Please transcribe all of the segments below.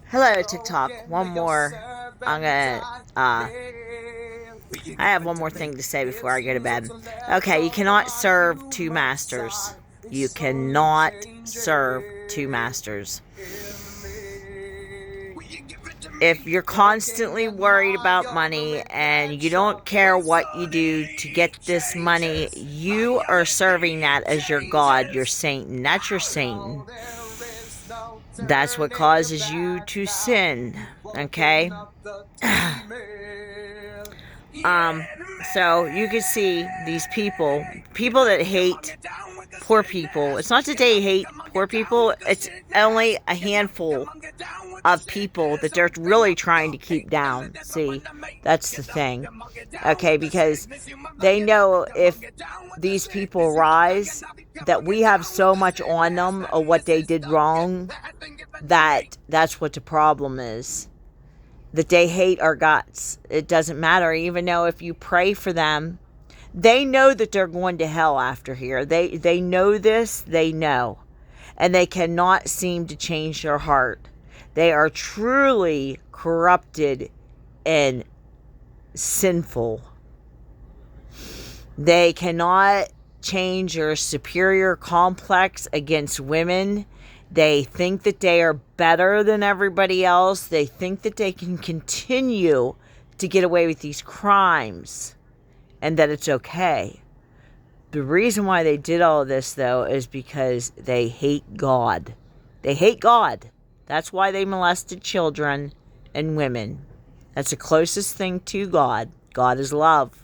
Hello, TikTok. One more. I'm gonna. I have one more thing to say before I go to bed. Okay, you cannot serve two masters. You cannot serve two masters. If you're constantly worried about money and you don't care what you do to get this money, you are serving that as your God, your Satan. That's your Satan. That's what causes you to sin. Okay? um, so you can see these people that hate poor people. It's not that they hate poor people, it's only a handful of people that they're really trying to keep down. See, that's the thing. Okay, because they know if these people rise, that we have so much on them of what they did wrong, that's what the problem is. That they hate our guts. It doesn't matter, even though if you pray for them, they know that they're going to hell after here. They know this, they know. And they cannot seem to change their heart. They are truly corrupted and sinful. They cannot change their superior complex against women. They think that they are better than everybody else. They think that they can continue to get away with these crimes and that it's okay. The reason why they did all of this, though, is because they hate God. They hate God. That's why they molested children and women. That's the closest thing to God. God is love.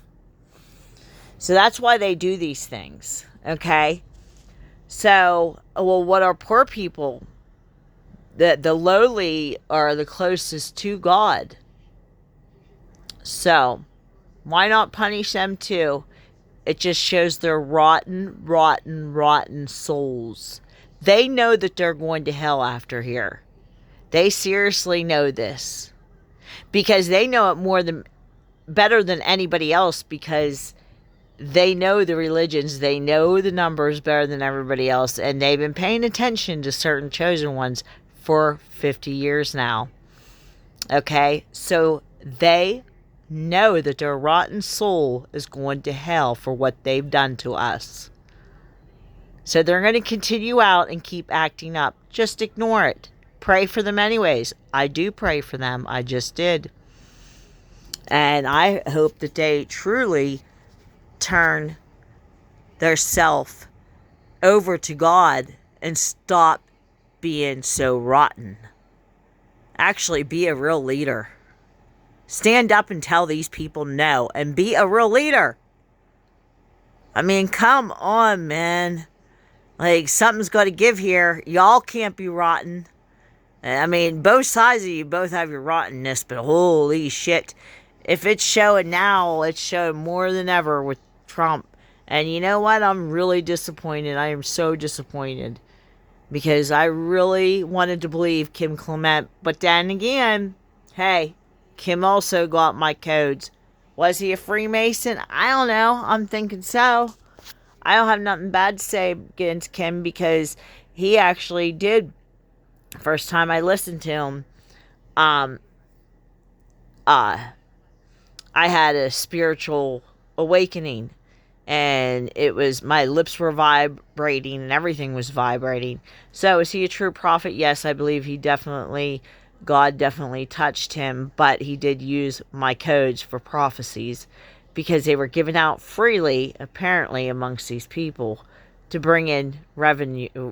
So that's why they do these things. Okay? So, well, what are poor people? The lowly are the closest to God. So, why not punish them too? It just shows their rotten souls. They know that they're going to hell after here. They seriously know this. Because they know it better than anybody else, because they know the religions, they know the numbers better than everybody else, and they've been paying attention to certain chosen ones for 50 years now. Okay? So they know that their rotten soul is going to hell for what they've done to us. So they're going to continue out and keep acting up. Just ignore it. Pray for them anyways. I do pray for them. I just did. And I hope that they truly turn their self over to God and stop being so rotten. Actually, be a real leader. Stand up and tell these people no, and be a real leader. I mean, come on, man. Like, something's got to give here. Y'all can't be rotten. I mean, both sides of you both have your rottenness, but holy shit. If it's showing now, it's showing more than ever with Trump. And you know what? I'm really disappointed. I am so disappointed. Because I really wanted to believe Kim Clement. But then again, hey, Kim also got my codes. Was he a Freemason? I don't know. I'm thinking so. I don't have nothing bad to say against Kim, because he actually did. First time I listened to him, um, I had a spiritual awakening, and it was, my lips were vibrating and everything was vibrating. So is he a true prophet? Yes, I believe God definitely touched him, but he did use my codes for prophecies, because they were given out freely, apparently, amongst these people to bring in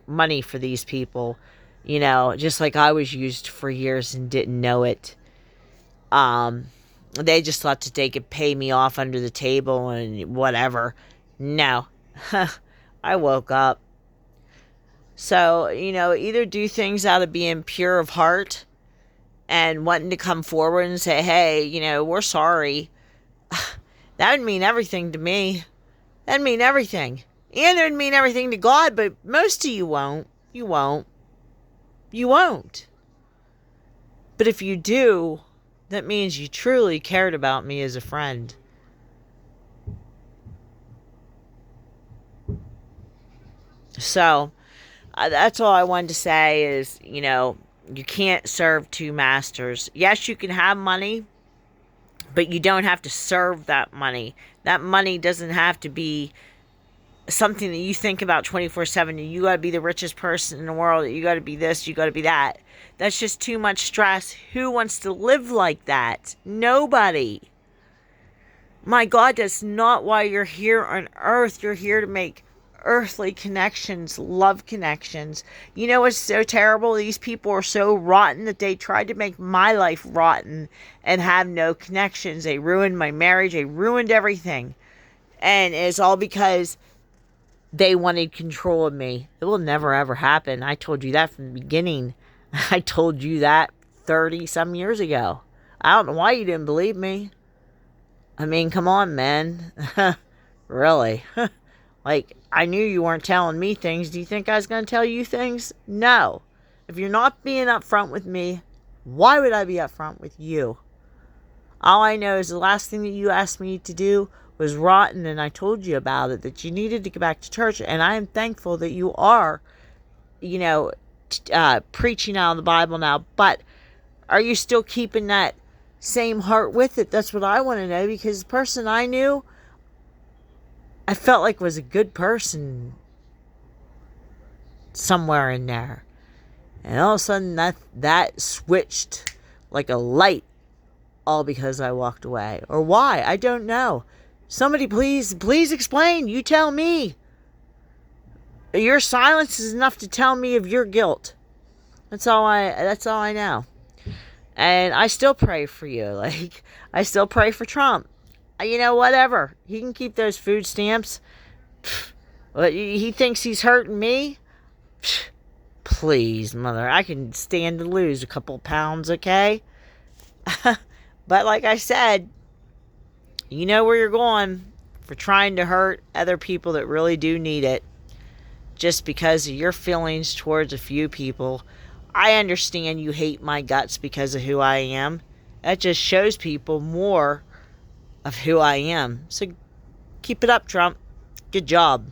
money for these people. You know, just like I was used for years and didn't know it. They just thought that they could pay me off under the table and whatever. No. I woke up. So, either do things out of being pure of heart and wanting to come forward and say, hey, we're sorry. That would mean everything to me. That'd mean everything. And it would mean everything to God, but most of you won't. You won't. You won't. But if you do, that means you truly cared about me as a friend. So, that's all I wanted to say is, You can't serve two masters. Yes, you can have money, but you don't have to serve that money. That money doesn't have to be something that you think about 24/7. You got to be the richest person in the world. You got to be this, you got to be that. That's just too much stress. Who wants to live like that? Nobody. My God, that's not why you're here on earth. You're here to make earthly connections, love connections. You know what's so terrible? These people are so rotten that they tried to make my life rotten and have no connections. They ruined my marriage. They ruined everything. And it's all because they wanted control of me. It will never ever happen. I told you that from the beginning. I told you that 30 some years ago. I don't know why you didn't believe me. I mean, come on, man. Really? Like, I knew you weren't telling me things. Do you think I was going to tell you things? No. If you're not being upfront with me, why would I be upfront with you? All I know is the last thing that you asked me to do was rotten, and I told you about it, that you needed to go back to church, and I am thankful that you are, preaching out of the Bible now. But are you still keeping that same heart with it? That's what I want to know, because the person I knew, I felt like was a good person somewhere in there. And all of a sudden that switched like a light, all because I walked away. Or why? I don't know. Somebody please explain. You tell me. Your silence is enough to tell me of your guilt. That's all I know. And I still pray for you. Like, I still pray for Trump. Whatever. He can keep those food stamps. But he thinks he's hurting me? Please, mother. I can stand to lose a couple pounds, okay? But like I said, you know where you're going for trying to hurt other people that really do need it. Just because of your feelings towards a few people. I understand you hate my guts because of who I am. That just shows people more of who I am. So keep it up, Trump. Good job.